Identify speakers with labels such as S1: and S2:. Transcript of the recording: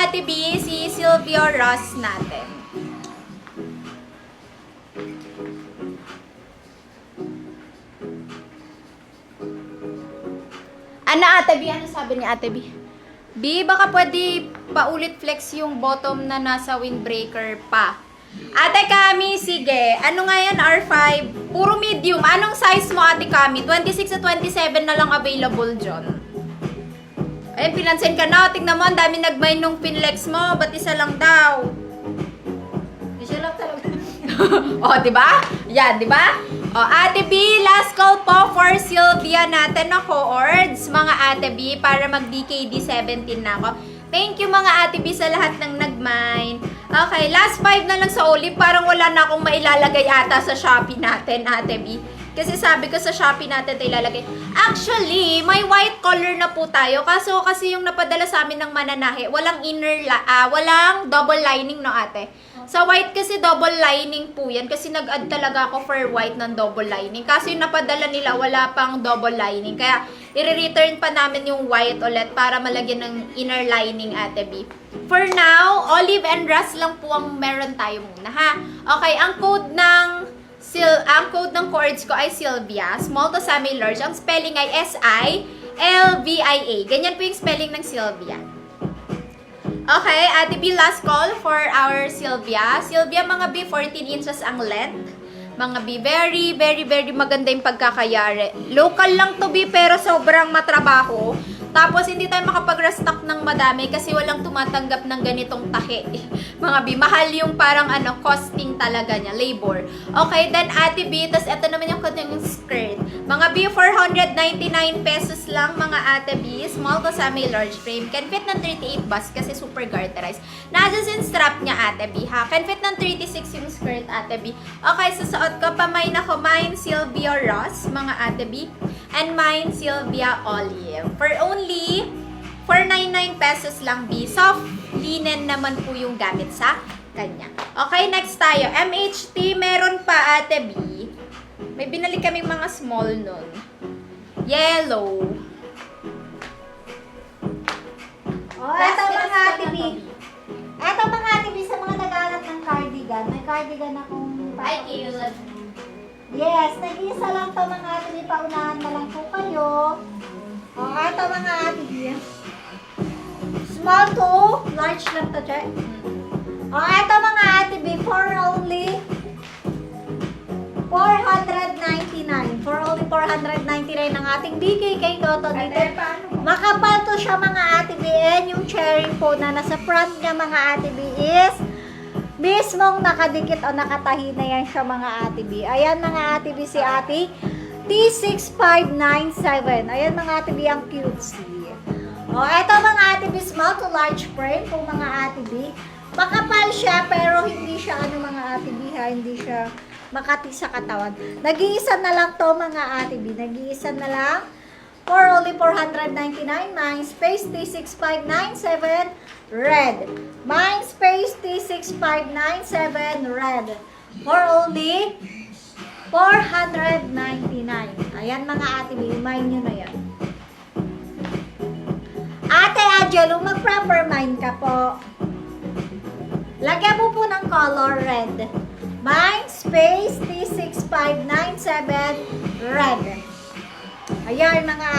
S1: Ate B, si Sylvia Ross natin. Ano Ate B? Ano sabi ni Ate B? B, baka pwede paulit flex yung bottom na nasa windbreaker pa. Ate Kami, sige. Ano nga yan, R5? Puro medium. Anong size mo, Ate Kami? 26 at 27 na lang available dyan. Ayun, pinansin ka na. Tignan mo, ang dami nag-mine nung pinlex mo. Ba't isa lang daw? Isa lang talaga. O, diba? Yan, diba? O, Ate B, last call po for Sylvia natin na co-ords, mga Ate B, para mag-DKD 17 na ako. Thank you, mga Ate B, sa lahat ng nag-mine. Okay, last 5 na lang sa Olive. Parang wala na akong mailalagay ata sa Shopee natin, Ate B. Kasi sabi ko sa Shopee natin ito ilalagay. Actually, may white color na po tayo. Kaso kasi yung napadala sa amin ng mananahe, walang walang double lining, no, Ate? Sa white kasi double lining po yan. Kasi nag-add talaga ako for white ng double lining. Kasi yung napadala nila, wala pang double lining. Kaya, i-return pa namin yung white ulit para malagyan ng inner lining, Ate B. For now, Olive and Rust lang po ang meron tayo muna, ha? Okay, ang code ng chords ko ay Sylvia. Small to semi-large. Ang spelling ay S-I-L-V-I-A. Ganyan po yung spelling ng Sylvia. Okay, Ate B, last call for our Sylvia. Sylvia, mga B, 14 inches ang length. Mga B, very, very, very maganda yung pagkakayari. Local lang to B, pero sobrang matrabaho. Tapos, hindi tayo makapag-restock ng madami kasi walang tumatanggap ng ganitong tahe. Mga B, mahal yung parang costing talaga niya, labor. Okay, then Ate B, tas ito naman yung kanyang skirt. Mga B, 499 pesos lang, mga Ate B. Small to semi-large frame. Can fit ng 38 bus kasi super garterized. Nasa yung strap niya, Ate B, ha? Can fit ng 36 yung skirt, Ate B. Okay, susuot ko pa mine ako. Mine, Sylvia Ross, mga Ate B. And mine, Sylvia Olive. For only 499 pesos lang, B. Soft linen naman po yung gamit sa kanya. Okay, next tayo. MHT, meron pa, Ate B. May binalik kaming mga small nun. Yellow.
S2: Oh, eto mga Ate B. Eto mga Ate B, sa mga nag-aalat ng cardigan. May cardigan akong
S1: Ay, cute.
S2: Yes, nag-iisa lang to mga Ate B. Paunahan na lang po kayo. Oh, eto mga Ate B. Small to large lang to, check. Oh, eto mga Ate B. For only 499. For only 499 ang ating BKK Cotton dito. Makapal to siya mga Ate B. And yung cherry po na nasa front niya mga Ate B is mismong nakadikit o nakatahi na yan siya mga Ate B. Ayan mga Ate B, si Ate T6597. Ayan mga Ate B, ang cutesy. O, eto mga Ate B, small to large frame po mga Ate B. Makapal siya pero hindi siya mga Ate B ha, hindi siya makati sa katawan. Nag-iisa na lang to mga Ate B. Nag-iisa na lang. For only 499, mine space T6597 red. Mine space T6597 red. For only 499. Ayan mga Ate B, mine nyo na yan. Ate Angelo, mag-proper mine ka po. Lagyan mo po ng color red. Mine space T6597 red. Ayan mga